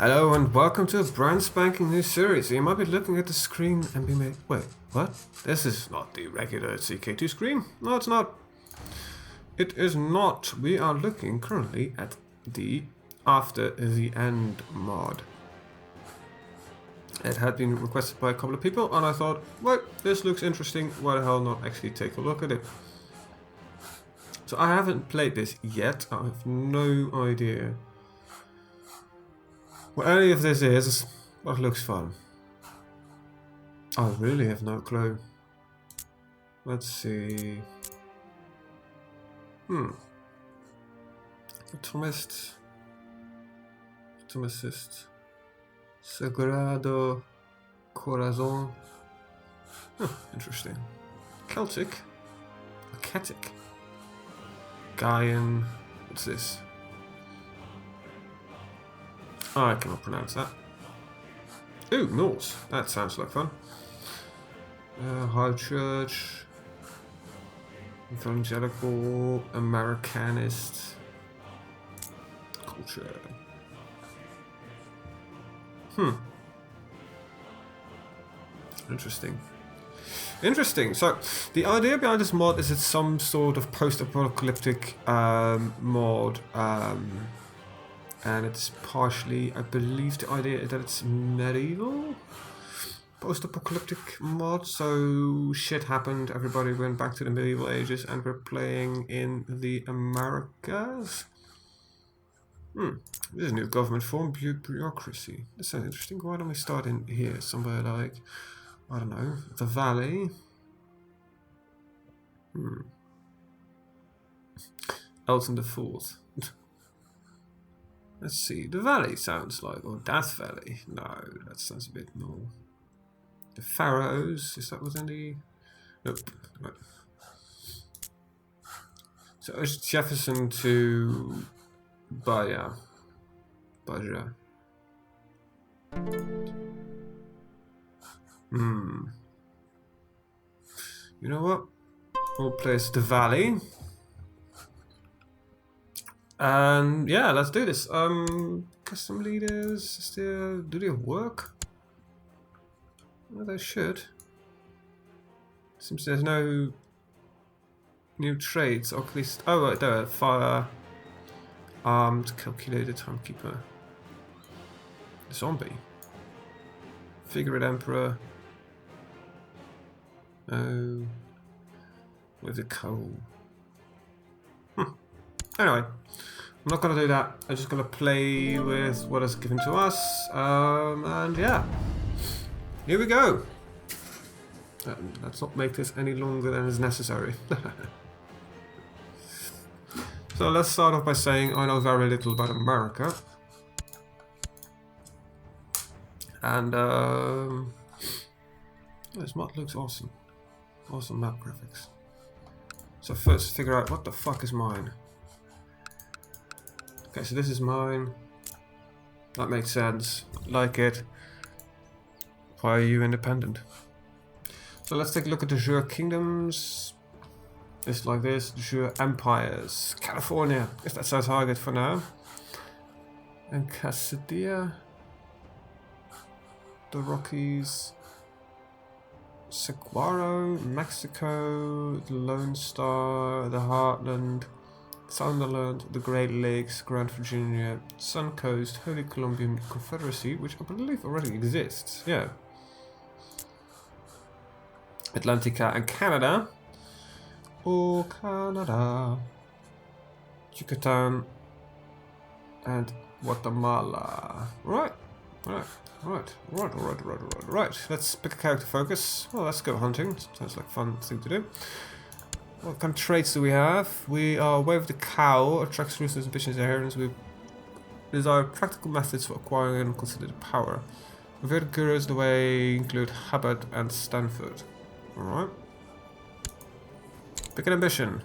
Hello and welcome to a brand spanking new series. You might be looking at the screen and be made, wait, what? This is not the regular CK2 screen. No, it's not. It is not. We are looking currently at the After the End mod. It had been requested by a couple of people and I thought, wait, this looks interesting. Why the hell not actually take a look at it? So I haven't played this yet. I have no idea what any of this is, but it looks fun. I really have no clue. Let's see. Atomist. Atomicist. Sagrado Corazon. Huh, interesting. Celtic. Achatic. Gaian. What's this? Oh, I cannot pronounce that. Ooh, Norse. That sounds like fun. High Church. Evangelical. Americanist. Culture. Interesting. Interesting. So, the idea behind this mod is it's some sort of post-apocalyptic mod. And it's partially, I believe the idea is that it's medieval post-apocalyptic mod, so shit happened, everybody went back to the medieval ages and we're playing in the Americas. This is a new government form, bureaucracy. That sounds interesting. Why don't we start in here, somewhere like, I don't know, the Valley. Elton the Fourth. Let's see, the Valley sounds like, or Death Valley. No, that sounds a bit more. The Pharaohs, is that within the... Nope. Right. So it's Jefferson to Baja. You know what? We'll place the Valley. And yeah, let's do this. Custom leaders, do they work? Well, they should. Seems there's no new trades, or at least. Oh, right there, fire, armed, calculated, timekeeper, zombie, figurate emperor. Oh, with the coal. Anyway. I'm not going to do that, I'm just going to play with what is given to us, and yeah, here we go. Let's not make this any longer than is necessary. So let's start off by saying I know very little about America. And this mod looks awesome. Awesome map graphics. So first figure out what the fuck is mine. Okay, so this is mine. That makes sense. Like it. Why are you independent? So let's take a look at the Jure Kingdoms. Just like this. The Jure Empires. California. Guess that's our target for now. And Cassadia. The Rockies. Saguaro. Mexico. The Lone Star. The Heartland. Sunderland, the Great Lakes, Grand Virginia, Sun Coast, Holy Columbian Confederacy, which I believe already exists, yeah. Atlantica and Canada. Oh, Canada. Yucatan and Guatemala. Right. Let's pick a character focus. Well, let's go hunting. Sounds like a fun thing to do. What kind of traits do we have? We are Wave the Cow, attracts ruthless ambitions and adherents. We desire practical methods for acquiring unconsidered power. Revered gurus the way include Hubbard and Stanford. Alright. Pick an ambition.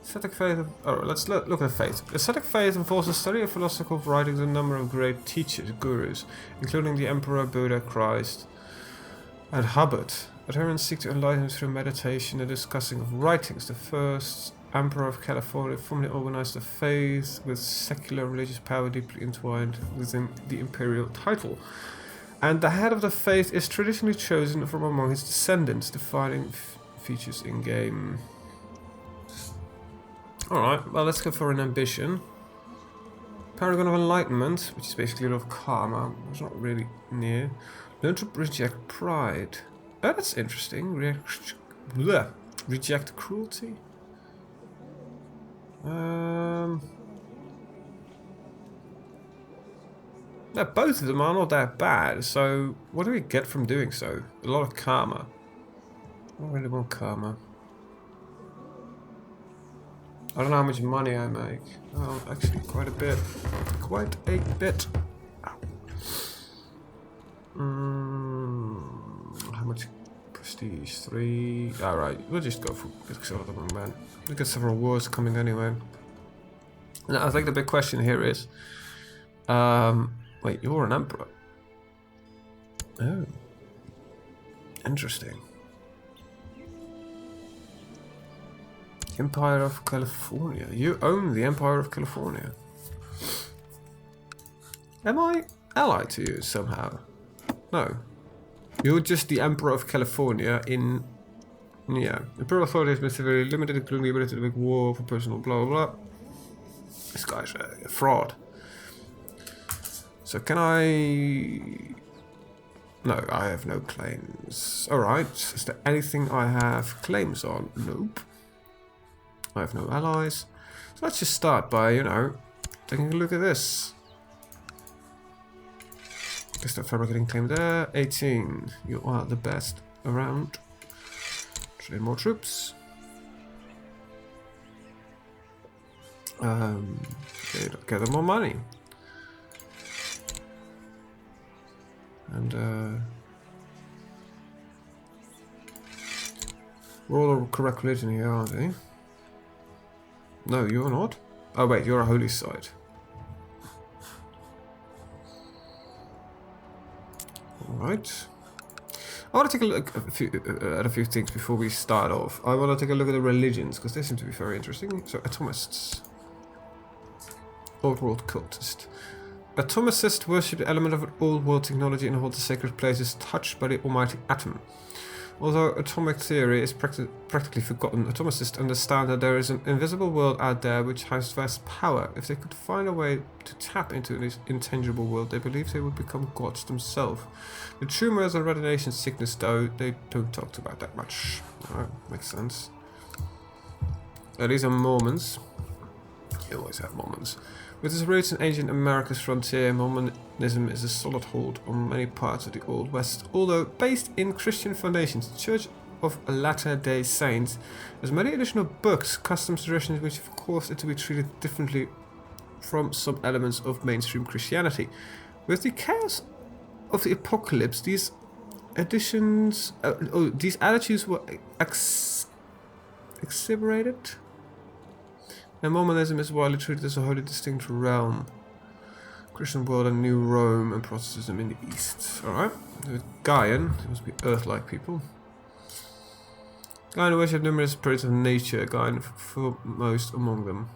Ascetic faith of, oh, let's look at faith. Ascetic faith involves the study of philosophical writings and a number of great teachers, gurus, including the Emperor, Buddha, Christ, and Hubbard. Adherents seek to enlighten through meditation and discussing of writings. The first Emperor of California formally organized a faith with secular religious power deeply entwined within the imperial title. And the head of the faith is traditionally chosen from among his descendants, defining features in game. Alright, well, let's go for an ambition. Paragon of Enlightenment, which is basically a lot of karma. It's not really near. Learn to reject pride. Oh, that's interesting. Reject cruelty. No, both of them are not that bad. So, what do we get from doing so? A lot of karma. I don't really want karma. I don't know how much money I make. Oh, actually, quite a bit. Quite a bit. How much prestige? 3. Alright, we'll just go for some of them, man. We've got several wars coming anyway. Now, I think the big question here is... wait, you're an emperor. Oh. Interesting. Empire of California. You own the Empire of California. Am I allied to you somehow? No. You're just the Emperor of California in... Yeah. Imperial authority has been severely limited, including the ability to make war for personal blah blah blah. This guy's a fraud. So can I... No, I have no claims. Alright. Is there anything I have claims on? Nope. I have no allies. So let's just start by, you know, taking a look at this. Guess that fabricating claim there. 18. You are the best around. Train more troops. Gather more money. And we're all the correct religion here, aren't we? No, you're not. Oh wait, you're a holy site. Alright. I want to take a look at a few things before we start off. I want to take a look at the religions, because they seem to be very interesting. So, atomists. Old world cultist. Atomicists worship the element of an old world technology and hold the sacred places touched by the almighty atom. Although atomic theory is practically forgotten, atomicists understand that there is an invisible world out there which has vast power. If they could find a way to tap into this intangible world, they believe they would become gods themselves. The tumors and radiation sickness, though, they don't talk about that much. Alright, makes sense. These are Mormons. You always have Mormons. With its roots in ancient America's frontier, Mormonism is a solid hold on many parts of the Old West. Although based in Christian foundations, the Church of Latter-day Saints has many additional books, customs, traditions which have caused it to be treated differently from some elements of mainstream Christianity. With the chaos of the apocalypse, these these attitudes were exacerbated. And Mormonism is widely treated as a wholly distinct realm. Christian world and New Rome and Protestantism in the East. Alright. Gaian, they must be Earth-like people. Gaian worship numerous spirits of nature, Gaian foremost among them.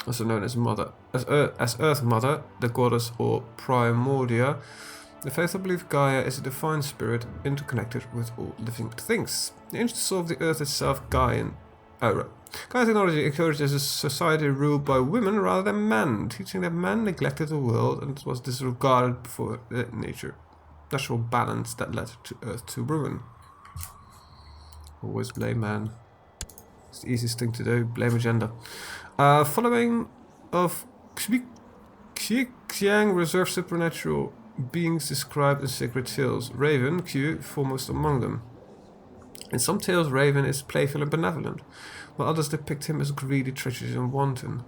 Also known as Mother. As Earth Mother, the goddess or Primordia, the faithful believe Gaia is a divine spirit interconnected with all living things. The ancient soul of the Earth itself, Gaian. Gaia technology encourages a society ruled by women rather than men, teaching that men neglected the world and it was disregarded for the natural balance that led to Earth to ruin. Always blame man. It's the easiest thing to do, blame agenda. Following of Xiang reserved supernatural beings described in sacred tales. Raven, Q, foremost among them. In some tales, Raven is playful and benevolent, while others depict him as greedy, treacherous, and wanton.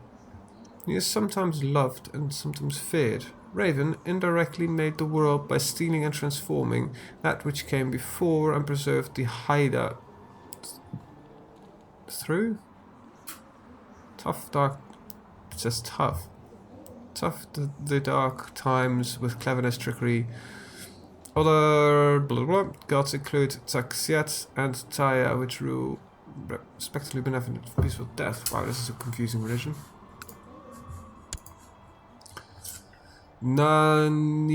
He is sometimes loved and sometimes feared. Raven indirectly made the world by stealing and transforming that which came before and preserved the Haida through. Tough, dark. It says tough. Tough the dark times with cleverness, trickery. Other blah blah gods include Taxiat and Taya, which rule respectfully benevolent, peaceful death. Wow, this is a confusing religion. Nanisana,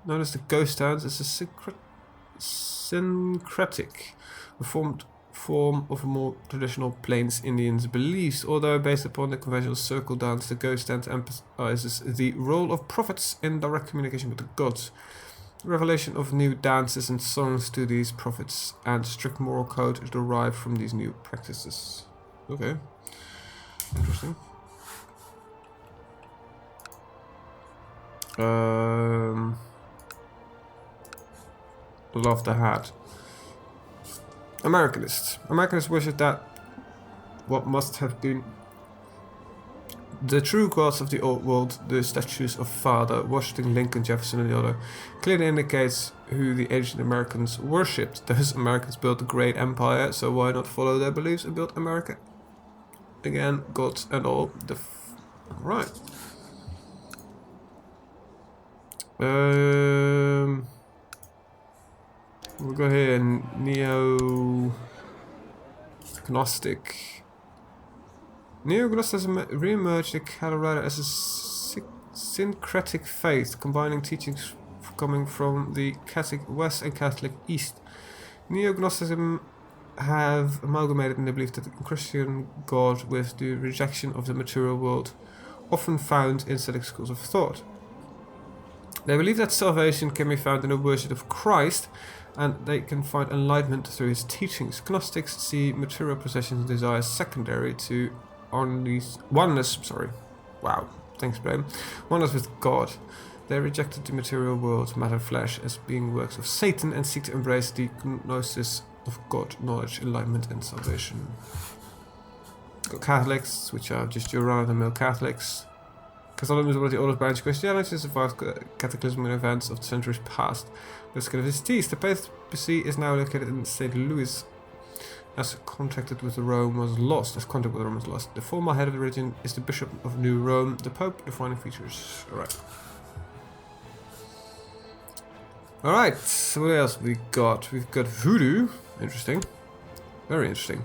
known as the Ghost Dance, is a syncretic, reformed form of a more traditional Plains Indians beliefs. Although based upon the conventional circle dance, the Ghost Dance emphasizes the role of prophets in direct communication with the gods. The revelation of new dances and songs to these prophets and strict moral code is derived from these new practices. Okay, interesting. Love the hat. Americanists. Americanists worship that what must have been the true gods of the old world, the statues of Father, Washington, Lincoln, Jefferson, and the other, clearly indicates who the ancient Americans worshipped. Those Americans built a great empire, so why not follow their beliefs and build America? Again, gods and all. Right. We'll go here, Neo-Gnostic. Neo-Gnosticism re-emerged in Colorado as a syncretic faith, combining teachings coming from the Catholic West and Catholic East. Neo-Gnosticism have amalgamated in the belief that the Christian God with the rejection of the material world, often found in Celtic schools of thought. They believe that salvation can be found in the worship of Christ, and they can find enlightenment through his teachings. Gnostics see material possessions and desires secondary to oneness. Wow, thanks, Blaine. Oneness with God. They rejected the material world, matter, flesh, as being works of Satan, and seek to embrace the gnosis of God, knowledge, enlightenment, and salvation. Got Catholics, which are just your run-of-the-mill Catholics. Catholicism is one of the oldest branches of Christianity to survive cataclysm and events of the centuries past. The skin of his teeth, the papacy is now located in St. Louis, as contact with Rome was lost. The former head of the religion is the Bishop of New Rome, the Pope, defining features. Alright, so what else we got? We've got voodoo. Interesting. Very interesting.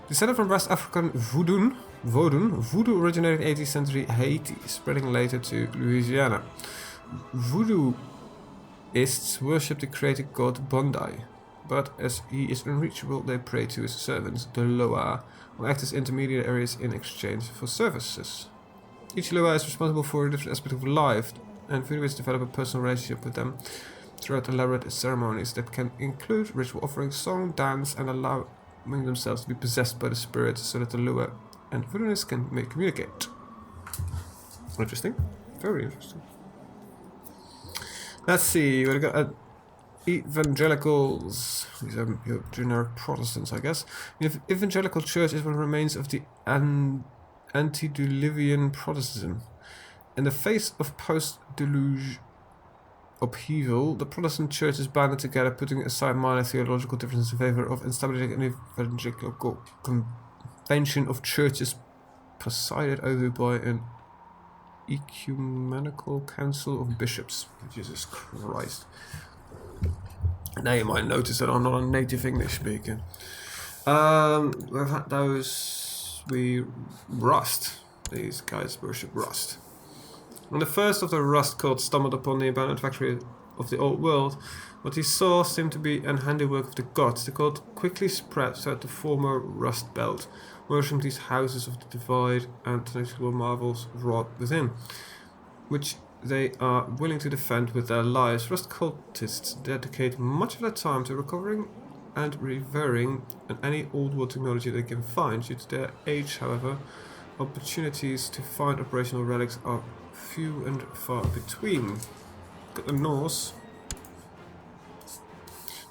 Descended from West African voodoo originated in 18th century Haiti, spreading later to Louisiana. Voodooists worship the created god Bondi, but as he is unreachable, they pray to his servants, the Loa, who act as intermediaries in exchange for services. Each Loa is responsible for a different aspect of life, and voodooists develop a personal relationship with them throughout elaborate ceremonies that can include ritual offerings, song, dance, and allowing themselves to be possessed by the spirit so that the Loa and voodooists can communicate. Interesting. Very interesting. Let's see, we've got evangelicals. These are your generic Protestants, I guess. The evangelical church is one of the remains of the antediluvian Protestantism. In the face of post-deluge upheaval, the Protestant churches banded together, putting aside minor theological differences in favor of establishing an evangelical convention of churches presided over by an ecumenical council of bishops. Jesus Christ. Now you might notice that I'm not a native English speaker. We've had those... Rust. These guys worship Rust. When the first of the Rust cult stumbled upon the abandoned factory of the old world, what he saw seemed to be an handiwork of the gods. The cult quickly spread throughout the former Rust Belt, worshipping these houses of the divide and technical marvels wrought within, which they are willing to defend with their lives. Rust cultists dedicate much of their time to recovering and revering any old world technology they can find. Due to their age, however, opportunities to find operational relics are few and far between. Got the Norse.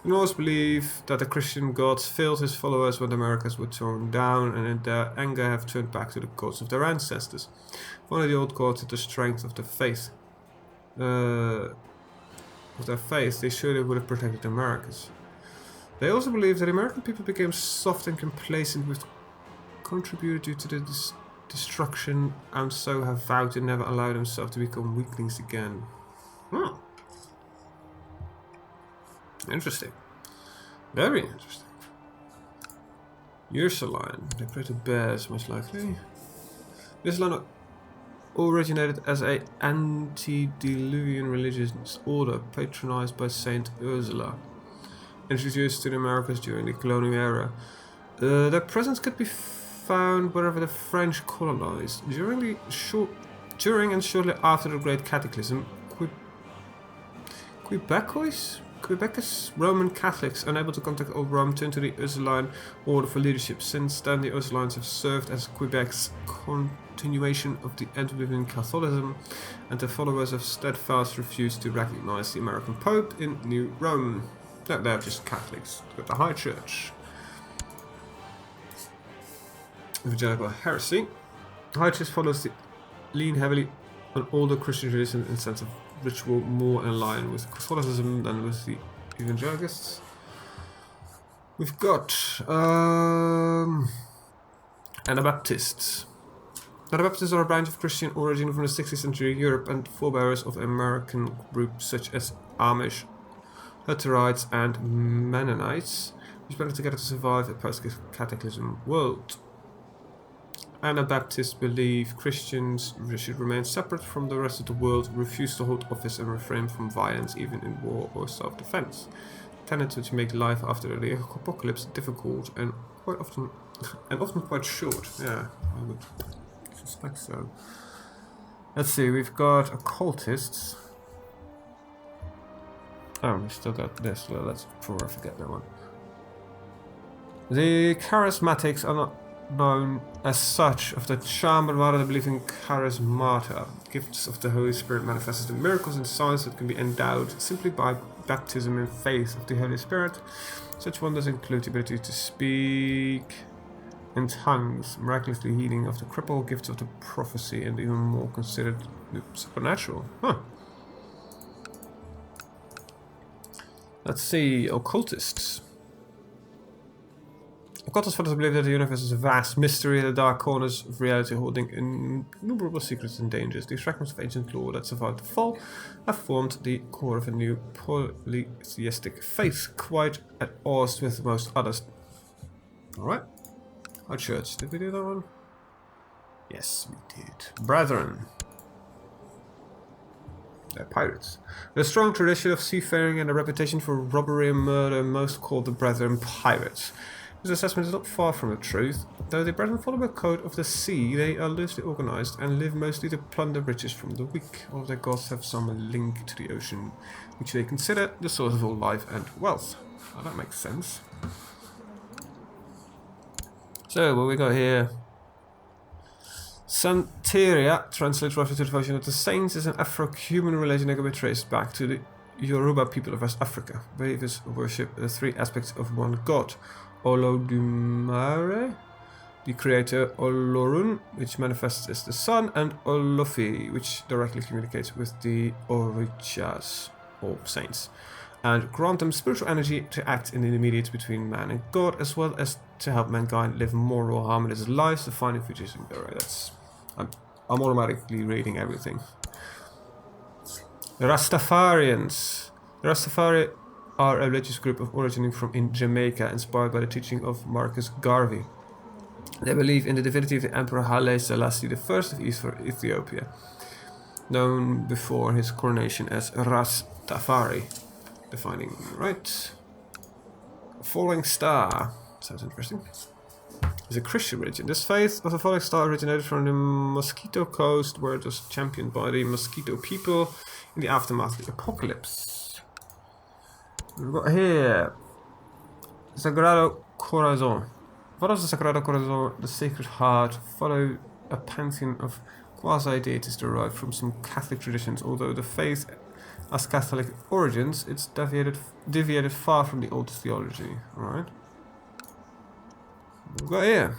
The Norse believe that the Christian gods failed his followers when the Americas were torn down, and in their anger have turned back to the gods of their ancestors. One of the old gods is the strength of the faith. They surely would have protected the Americas. They also believe that the American people became soft and complacent, which contributed to the destruction, and so have vowed to never allow themselves to become weaklings again. Interesting. Very interesting. Ursuline. They pray to bears, most likely. Ursuline originated as a antediluvian religious order patronized by Saint Ursula, introduced to the Americas during the colonial era. Their presence could be found wherever the French colonized. During and shortly after the Great Cataclysm, Quebecers, Roman Catholics, unable to contact Old Rome, turned to the Ursuline order for leadership. Since then, the Ursulines have served as Quebec's continuation of the antediluvian Catholicism, and their followers have steadfast refused to recognize the American Pope in New Rome. No, they're just Catholics with the High Church. Evangelical heresy. The High Church follows lean heavily on older Christian tradition in the sense of ritual, more in line with Catholicism than with the Evangelicals. We've got Anabaptists. Anabaptists are a branch of Christian origin from the 16th century Europe and forebears of American groups such as Amish, Hutterites, and Mennonites, which banded together to survive a post-cataclysm world. Anabaptists believe Christians should remain separate from the rest of the world, refuse to hold office, and refrain from violence even in war or self-defense. Tenets which make life after the apocalypse difficult and often quite short. Yeah, I would suspect so. Let's see, we've got occultists. Oh, we still got this. Well, let's before I forget that one. The charismatics are not known as such of the charm, but rather they believe in charismata, gifts of the Holy Spirit manifested in miracles and signs that can be endowed simply by baptism in faith of the Holy Spirit. Such wonders include the ability to speak in tongues, miraculously healing of the cripple, gifts of the prophecy, and even more considered supernatural. Huh. Let's see, occultists. Occultists further believe that the universe is a vast mystery, the dark corners of reality holding innumerable secrets and dangers. These fragments of ancient lore that survived the fall have formed the core of a new polytheistic faith, quite at odds with most others. Alright. Our church, did we do that one? Yes, we did. Brethren. They're pirates. With a strong tradition of seafaring and a reputation for robbery and murder, most call the Brethren pirates. This assessment is not far from the truth. Though the Brethren follow a code of the sea, they are loosely organized and live mostly to plunder riches from the weak. All of their gods have some link to the ocean, which they consider the source of all life and wealth. Oh, that makes sense. So, what we got here? Santeria translates roughly to the devotion of the saints, is an Afro-Cuban religion that can be traced back to the Yoruba people of West Africa. Believers worship the three aspects of one god. Olodumare, the creator, Olorun, which manifests as the sun, and Olofi, which directly communicates with the Orishas, or saints, and grant them spiritual energy to act in the intermediate between man and God, as well as to help mankind live moral, harmonious lives to find a future. That's I'm automatically reading everything. The Rastafarians. The Rastafari are a religious group of originating from in Jamaica, inspired by the teaching of Marcus Garvey. They believe in the divinity of the Emperor Haile Selassie I of Ethiopia, known before his coronation as Rastafari. Defining right. Falling Star. Sounds interesting. It's a Christian religion. This faith of the falling star originated from the Mosquito Coast, where it was championed by the Mosquito people in the aftermath of the apocalypse. We've got here Sagrado Corazon. Follows the Sagrado Corazon, the Sacred Heart, follow a pantheon of quasi-deities derived from some Catholic traditions. Although the faith has Catholic origins, it's deviated far from the old theology. Alright. We've got here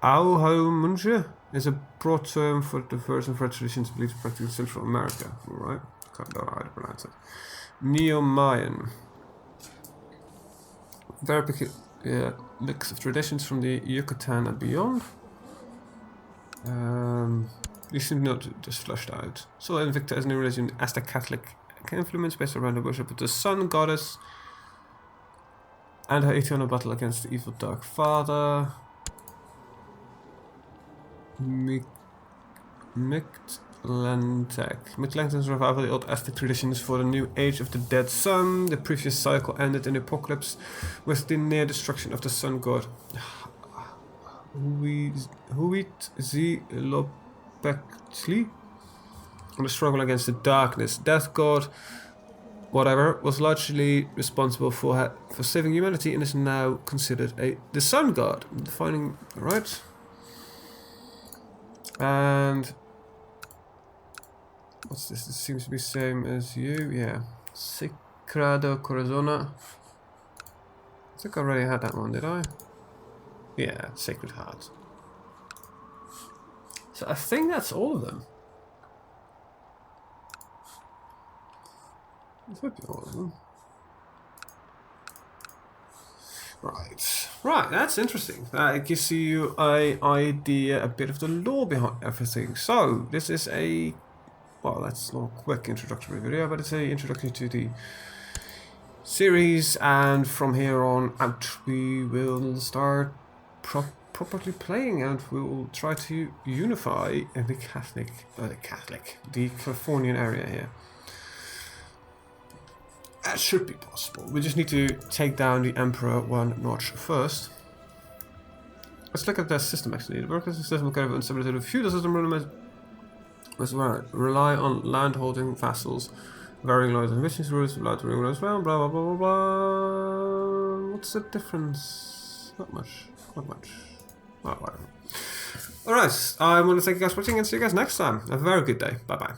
Auhomunje is a broad term for diverse and varied traditions believed to practice in Central America. Alright. Can't know how to pronounce it. Neo-Mayan. Very peculiar mix of traditions from the Yucatan and beyond. These seem not just flushed out. Sol Invicta is a new religion, Aztec Catholic influence based around the worship of the sun goddess and her eternal battle against the evil Dark Father. Mictlante's revival of the old Aztec traditions for the new age of the dead sun. The previous cycle ended in the apocalypse with the near destruction of the sun god. Huitzilopochtli. And the struggle against the darkness. Death god, whatever, was largely responsible for saving humanity and is now considered the sun god. Defining, right? And what's this? This seems to be the same as you. Yeah. Sagrado Corazona. I think I already had that one, did I? Yeah, Sacred Heart. So I think that's all of them. This might be all of them. Right, that's interesting. It gives you an idea, a bit of the lore behind everything. So, this is a, well, that's not a quick introductory video, but it's an introduction to the series, and from here on out we will start properly playing, and we will try to unify the Californian area here. That should be possible. We just need to take down the Emperor one notch first. Let's look at the system actually. The workers' system will kind of unsimilar to the feudal system rely on land holding vassals, varying laws and wishes rules, allowed to ring as well, blah blah blah blah blah. What's the difference? Not much. Not much. Oh, whatever. Alright, I want to thank you guys for watching and see you guys next time. Have a very good day. Bye bye.